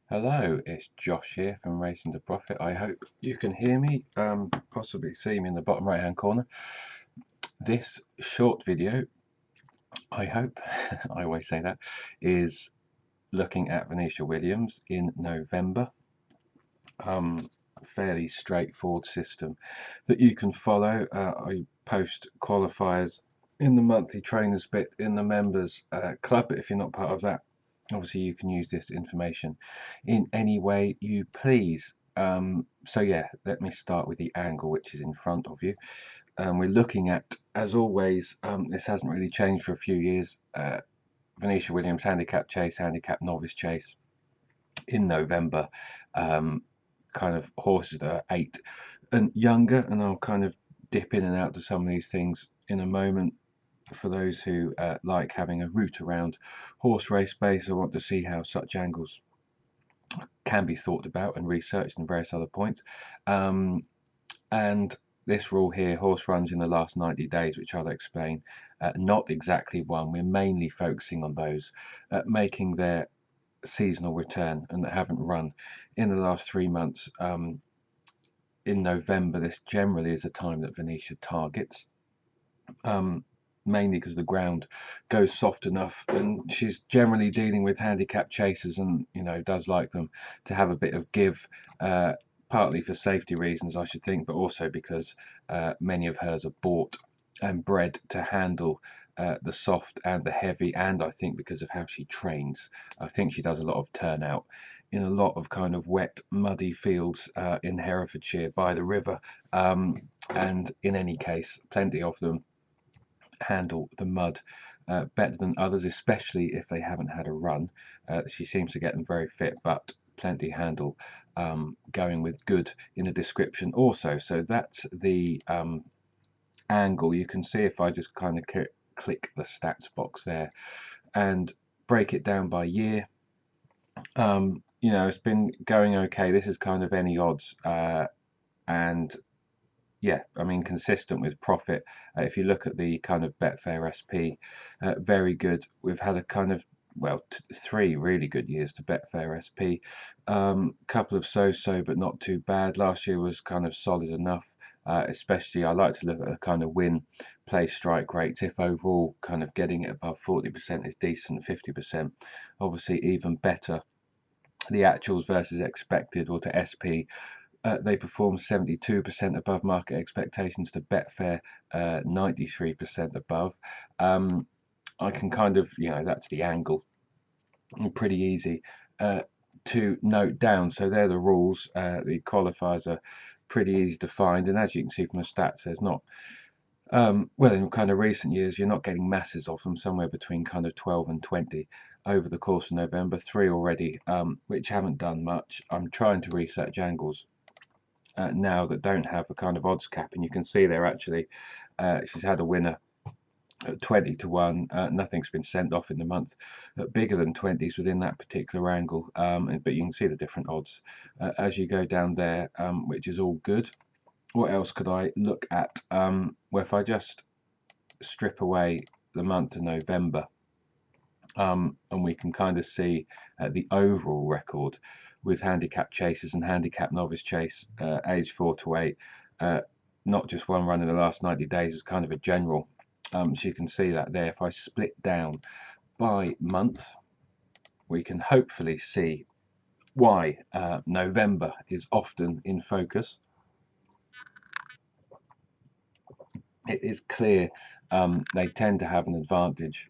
Hello, it's Josh here from Racing to Profit. I hope you can hear me, possibly see me in the bottom right hand corner. This short video, I hope, I always say that, is looking at Venetia Williams in November. Fairly straightforward system that you can follow. I post qualifiers in the monthly trainers bit in the members club. If you're not part of that, obviously you can use this information in any way you please. So yeah, let me start with the angle which is in front of you. We're looking at, as always, this hasn't really changed for a few years, Venetia Williams handicap chase, handicap novice chase in November. Kind of horses that are 8 and younger, and I'll kind of dip in and out to some of these things in a moment for those who like having a route around horse race space or want to see how such angles can be thought about and researched and various other points. And this rule here, horse runs in the last 90 days, which I'll explain, not exactly one. We're mainly focusing on those making their seasonal return and that haven't run in the last 3 months. In November, this generally is a time that Venetia targets, mainly because the ground goes soft enough, and she's generally dealing with handicap chasers, and does like them to have a bit of give. Partly for safety reasons, I should think, but also because many of hers are bought and bred to handle the soft and the heavy, and I think because of how she trains. I think she does a lot of turnout in a lot of kind of wet, muddy fields in Herefordshire by the river, and in any case, plenty of them handle the mud better than others, especially if they haven't had a run. She seems to get them very fit, but plenty handle going with good in the description also. So that's the angle. You can see if I just kind of click the stats box there and break it down by year. It's been going okay. This is kind of any odds, and yeah, I mean, consistent with profit. If you look at the kind of Betfair SP, very good. We've had a kind of, well, 3 really good years to Betfair SP. Couple of so-so, but not too bad. Last year was kind of solid enough. Especially, I like to look at a kind of win, play strike rates. If overall kind of getting it above 40% is decent, 50%, obviously even better. The actuals versus expected, or to SP, they performed 72% above market expectations, to Betfair 93% above. I can kind of, that's the angle. Pretty easy to note down. So they're the rules. The qualifiers are pretty easy to find, and as you can see from the stats, there's not, well, in kind of recent years, you're not getting masses of them, somewhere between kind of 12 and 20 over the course of November. 3 already, which haven't done much. I'm trying to research angles now that don't have a kind of odds cap, and you can see there actually she's had a winner at 20 to 1. Nothing's been sent off in the month bigger than 20s within that particular angle, but you can see the different odds as you go down there, which is all good. What else could I look at? Well, if I just strip away the month of November, and we can kind of see the overall record with handicap chasers and handicap novice chase, age 4 to 8, not just one run in the last 90 days, as kind of a general. So you can see that there. If I split down by month, we can hopefully see why November is often in focus. It is clear they tend to have an advantage.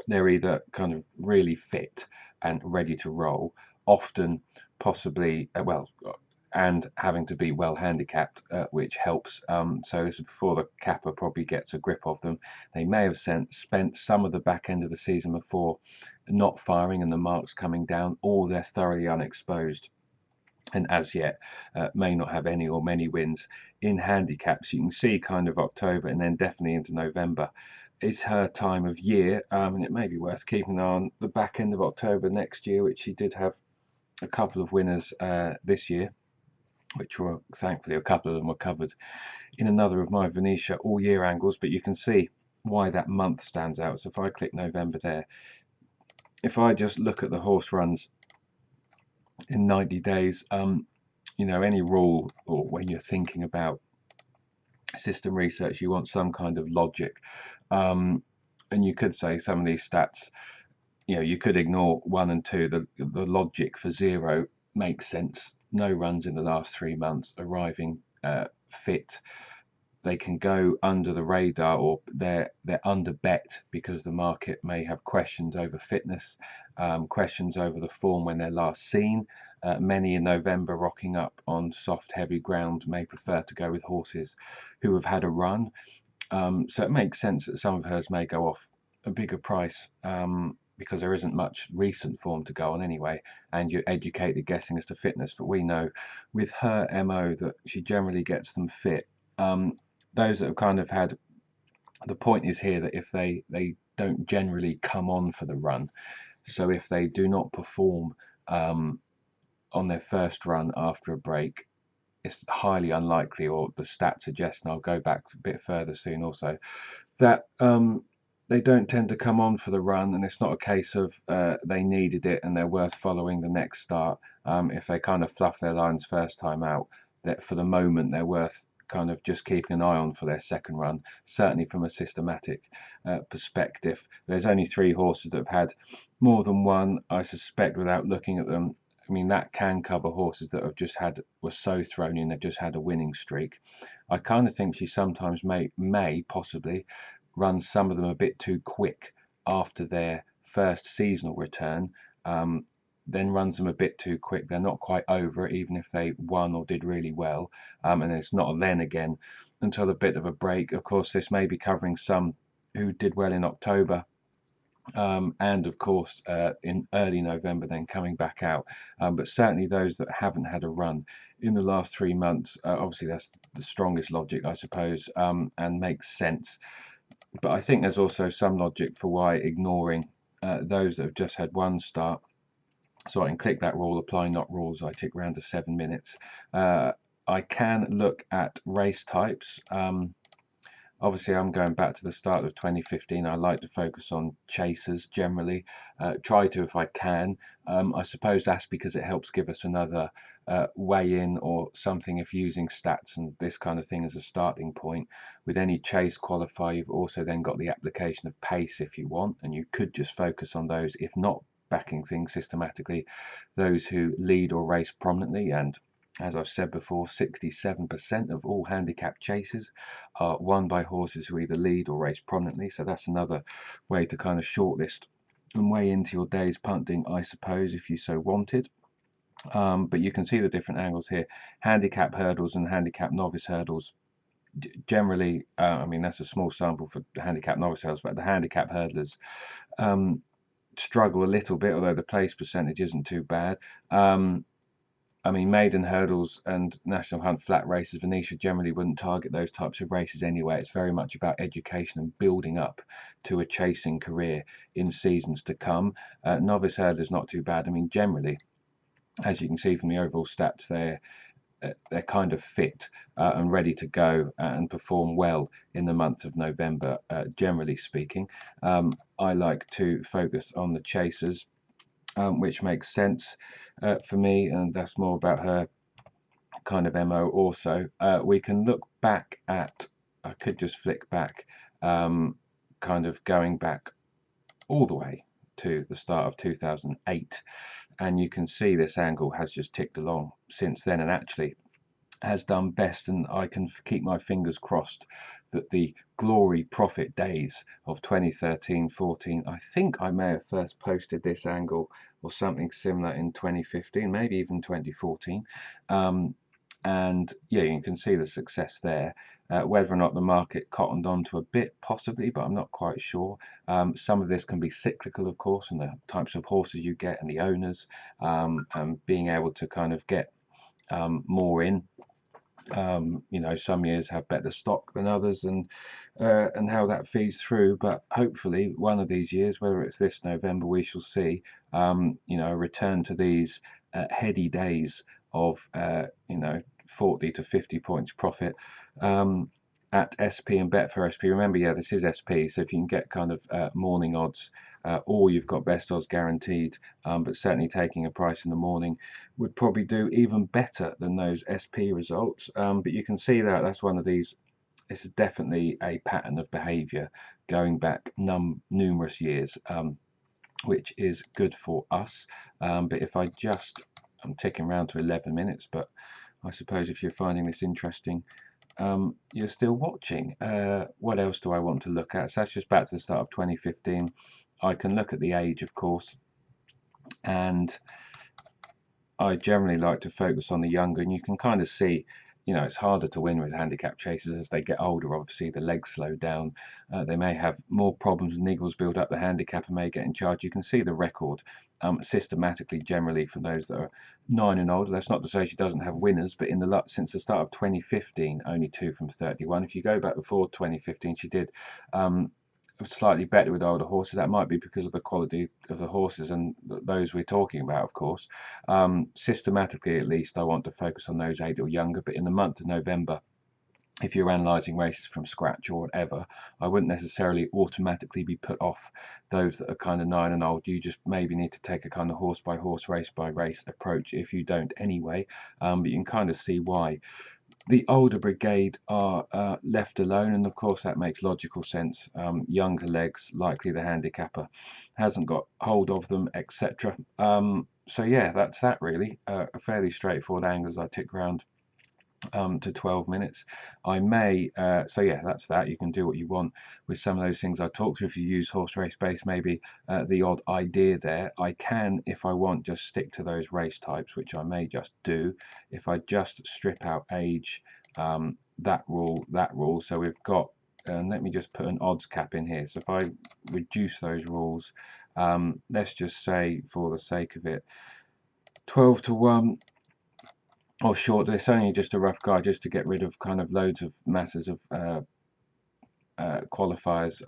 They're either kind of really fit and ready to roll, often possibly, and having to be well handicapped, which helps. So this is before the capper probably gets a grip of them. They may have spent some of the back end of the season before not firing and the marks coming down, or they're thoroughly unexposed and as yet may not have any or many wins in handicaps. You can see kind of October and then definitely into November is her time of year, and it may be worth keeping an eye on the back end of October next year, which she did have a couple of winners this year, which were thankfully a couple of them were covered in another of my Venetia all year angles. But you can see why that month stands out. So if I click November there, if I just look at the horse runs in 90 days. You know, any rule, or when you're thinking about system research, you want some kind of logic. And you could say some of these stats, you know, you could ignore 1 and 2. The logic for 0 makes sense. No runs in the last 3 months, arriving fit. They can go under the radar, or they're under bet because the market may have questions over fitness, questions over the form when they're last seen. Many in November rocking up on soft, heavy ground may prefer to go with horses who have had a run. So it makes sense that some of hers may go off a bigger price, because there isn't much recent form to go on anyway, and you're educated guessing as to fitness. But we know with her MO that she generally gets them fit. Those that have kind of had, the point is here that if they don't generally come on for the run, so if they do not perform on their first run after a break, it's highly unlikely, or the stats suggest, and I'll go back a bit further soon also, that they don't tend to come on for the run, and it's not a case of they needed it and they're worth following the next start. If they kind of fluff their lines first time out, that for the moment they're worth kind of just keeping an eye on for their second run, certainly from a systematic perspective. There's only 3 horses that have had more than one, I suspect, without looking at them. I mean, that can cover horses that have just had, were so thrown in, they've just had a winning streak. I kind of think she sometimes may possibly run some of them a bit too quick after their first seasonal return, then runs them a bit too quick. They're not quite over it, even if they won or did really well. And it's not a then again until a bit of a break. Of course, this may be covering some who did well in October, and of course in early November, then coming back out. But certainly those that haven't had a run in the last 3 months, obviously that's the strongest logic, I suppose, and makes sense. But I think there's also some logic for why ignoring those that have just had one start. So I can click that rule, apply not rules. I tick around to 7 minutes. I can look at race types. Obviously, I'm going back to the start of 2015. I like to focus on chasers generally, try to if I can. I suppose that's because it helps give us another way in or something if using stats and this kind of thing as a starting point. With any chase qualifier, you've also then got the application of pace if you want, and you could just focus on those, if not backing things systematically, those who lead or race prominently. And as I've said before, 67% of all handicap chases are won by horses who either lead or race prominently. So that's another way to kind of shortlist and weigh into your day's punting, I suppose, if you so wanted. But you can see the different angles here. Handicap hurdles and handicap novice hurdles. Generally, I mean, that's a small sample for the handicap novice hurdles, but the handicap hurdlers struggle a little bit, although the place percentage isn't too bad. I mean, maiden hurdles and national hunt flat races, Venetia generally wouldn't target those types of races anyway. It's very much about education and building up to a chasing career in seasons to come. Novice hurdlers not too bad. I mean, generally, as you can see from the overall stats, they're kind of fit and ready to go and perform well in the month of November, generally speaking. I like to focus on the chasers, which makes sense for me, and that's more about her kind of MO also. We can look back at, I could just flick back, kind of going back all the way to the start of 2008, and you can see this angle has just ticked along since then, and actually has done best. And I can keep my fingers crossed that the glory profit days of 2013-14, I think I may have first posted this angle or something similar in 2015, maybe even 2014. And yeah, you can see the success there. Whether or not the market cottoned onto a bit, possibly, but I'm not quite sure. Some of this can be cyclical, of course, and the types of horses you get and the owners, and being able to kind of get more in. You know, some years have better stock than others, and how that feeds through. But hopefully, one of these years, whether it's this November, we shall see. You know, a return to these heady days of you know, 40 to 50 points profit. at SP and Betfair SP. Remember, yeah, this is SP, so if you can get kind of morning odds, or you've got best odds guaranteed, but certainly taking a price in the morning would probably do even better than those SP results. But you can see that that's one of these. This is definitely a pattern of behaviour going back numerous years, which is good for us. But if I just, I'm ticking around to 11 minutes, but I suppose if you're finding this interesting, you're still watching. What else do I want to look at? So that's just back to the start of 2015. I can look at the age, of course, and I generally like to focus on the younger, and you can kind of see, you know, it's harder to win with handicap chasers as they get older. Obviously, the legs slow down. They may have more problems and niggles build up the handicap and may get in charge. You can see the record systematically, generally, for those that are 9 and older. That's not to say she doesn't have winners, but in the since the start of 2015, only 2 from 31. If you go back before 2015, she did slightly better with older horses. That might be because of the quality of the horses and those we're talking about, of course. Systematically, at least, I want to focus on those 8 or younger. But in the month of November, if you're analysing races from scratch or whatever, I wouldn't necessarily automatically be put off those that are kind of 9 and old. You just maybe need to take a kind of horse by horse, race by race approach if you don't anyway. But you can kind of see why the older brigade are left alone, and of course that makes logical sense. Younger legs, likely the handicapper hasn't got hold of them, etc. So yeah, that's that really. A fairly straightforward angle as I tick around to 12 minutes. I may, so yeah, that's that. You can do what you want with some of those things I talked to. If you use horse race base, maybe the odd idea there. I can, if I want, just stick to those race types, which I may just do. If I just strip out age, that rule. So we've got, and let me just put an odds cap in here. So if I reduce those rules, let's just say for the sake of it, 12 to 1 or short. It's only just a rough guide just to get rid of kind of loads of masses of qualifiers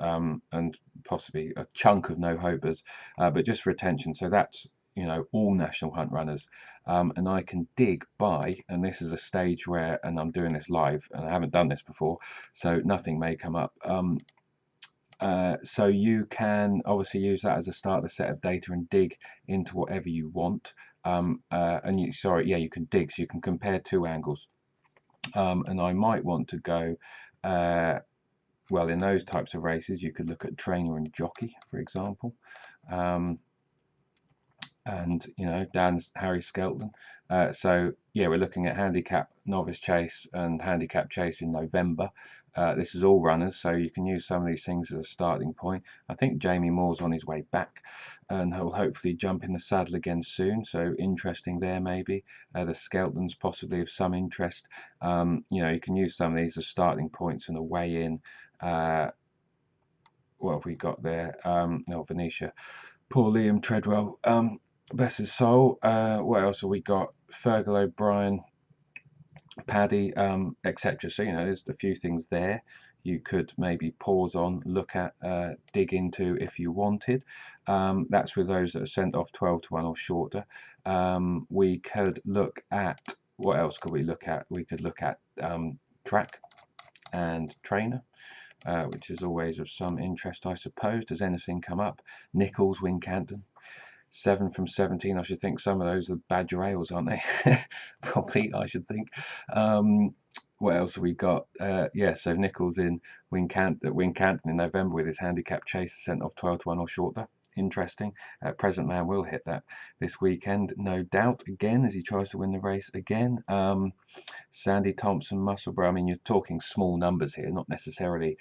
and possibly a chunk of no hopers, but just for attention. So that's, you know, all national hunt runners, and I can dig by, and this is a stage where, and I'm doing this live and I haven't done this before, so nothing may come up. So you can obviously use that as a start, the set of data, and dig into whatever you want. And you, sorry, yeah, you can dig, so you can compare 2 angles. And I might want to go, well, in those types of races, you could look at trainer and jockey, for example. And you know, Dan's Harry Skelton. So yeah, we're looking at handicap, novice chase, and handicap chase in November. This is all runners, so you can use some of these things as a starting point. I think Jamie Moore's on his way back, and he'll hopefully jump in the saddle again soon. So interesting there, maybe. The Skeltons possibly of some interest. You know, you can use some of these as starting points and a way in. What have we got there? No, Venetia. Poor Liam Treadwell. Bless his soul. What else have we got? Fergal O'Brien, Paddy, etc. So, you know, there's a few things there you could maybe pause on, look at, dig into if you wanted. That's with those that are sent off 12 to 1 or shorter. We could look at, what else could we look at? We could look at track and trainer. Which is always of some interest, I suppose. Does anything come up? Nichols, Wincanton, 7 from 17. I should think some of those are Badger Ales, aren't they? Probably, I should think. What else have we got? Yeah, so Nichols in Wincanton in November with his handicap chase sent off 12 to 1 or shorter. Interesting. Present Man will hit that this weekend, no doubt, again, as he tries to win the race again. Sandy Thompson, Musselburgh. I mean, you're talking small numbers here, not necessarily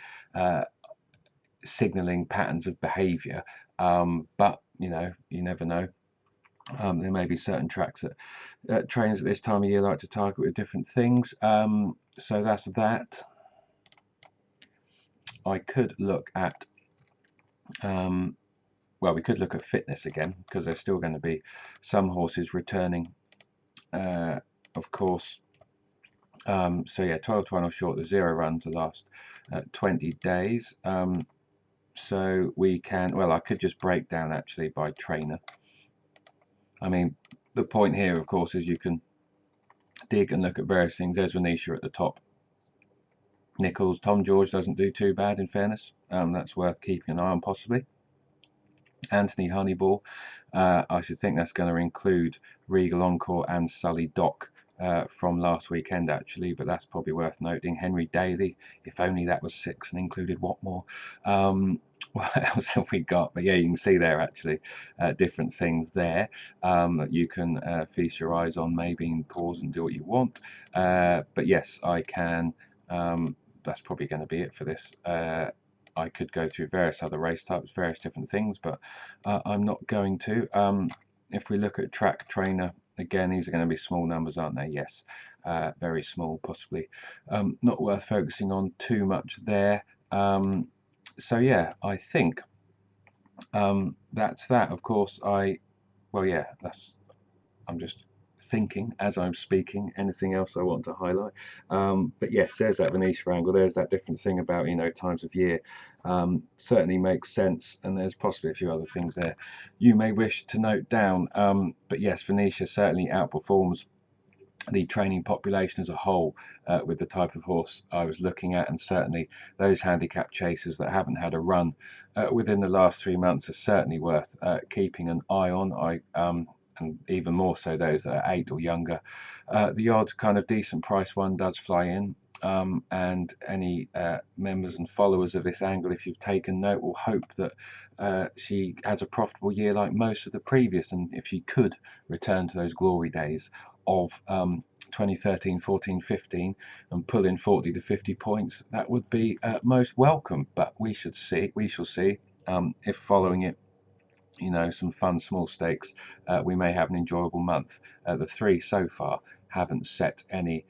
signalling patterns of behaviour, but you know, you never know. There may be certain tracks that trainers at this time of year like to target with different things. So that's that. I could look at, well, we could look at fitness again, because there's still going to be some horses returning, of course. So yeah, 12 to 1 or short, the 0 runs the last 20 days. So we can, well, I could just break down actually by trainer. I mean, the point here, of course, is you can dig and look at various things. There's Venetia at the top. Nichols, Tom George doesn't do too bad in fairness. That's worth keeping an eye on possibly. Anthony Honeyball, I should think that's going to include Regal Encore and Sully Dock from last weekend actually, but that's probably worth noting. Henry Daly, if only that was 6 and included Watmore. What else have we got? But yeah, you can see there actually different things there that you can feast your eyes on, maybe, and pause and do what you want. But yes, I can. That's probably going to be it for this. I could go through various other race types, various different things, but I'm not going to. If we look at track trainer, again, these are going to be small numbers, aren't they? Yes, very small, possibly. Not worth focusing on too much there. So yeah, I think that's that. Of course, well, yeah, I'm just thinking as I'm speaking. Anything else I want to highlight? But yes, there's that Venetia angle. There's that different thing about, you know, times of year. Certainly makes sense, and there's possibly a few other things there you may wish to note down. But yes, Venetia certainly outperforms the training population as a whole with the type of horse I was looking at, and certainly those handicap chasers that haven't had a run within the last 3 months are certainly worth keeping an eye on. And even more so those that are 8 or younger. The odd kind of decent price one does fly in. And any members and followers of this angle, if you've taken note, will hope that she has a profitable year like most of the previous, and if she could return to those glory days of 2013, 14, 15 and pull in 40 to 50 points, that would be most welcome. But we shall see. If following it, you know, some fun small stakes, we may have an enjoyable month. The 3 so far haven't set the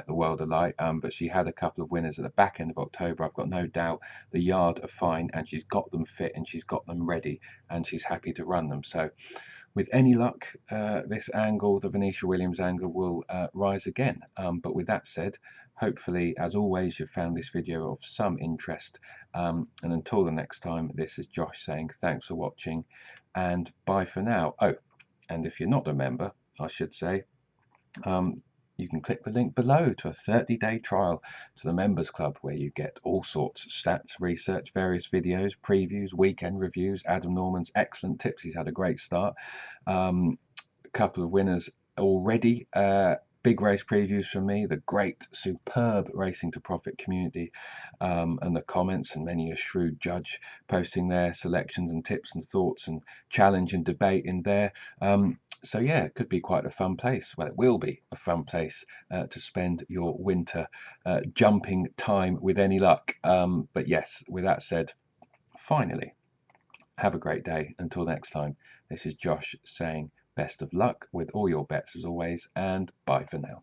world alight, but she had a couple of winners at the back end of October. I've got no doubt the yard are fine, and she's got them fit and she's got them ready, and she's happy to run them. So with any luck, this angle, the Venetia Williams angle, will rise again. But with that said, hopefully, as always, you've found this video of some interest. And until the next time, this is Josh saying thanks for watching and bye for now. Oh, and if you're not a member, I should say, you can click the link below to a 30-day trial to the Members Club, where you get all sorts of stats, research, various videos, previews, weekend reviews. Adam Norman's excellent tips. He's had a great start. A couple of winners already. Big race previews from me, the great, superb Racing to Profit community, and the comments, and many a shrewd judge posting their selections and tips and thoughts and challenge and debate in there. So yeah, it could be quite a fun place. Well, it will be a fun place to spend your winter jumping time with any luck. But yes, with that said, finally, have a great day. Until next time, this is Josh saying best of luck with all your bets as always, and bye for now.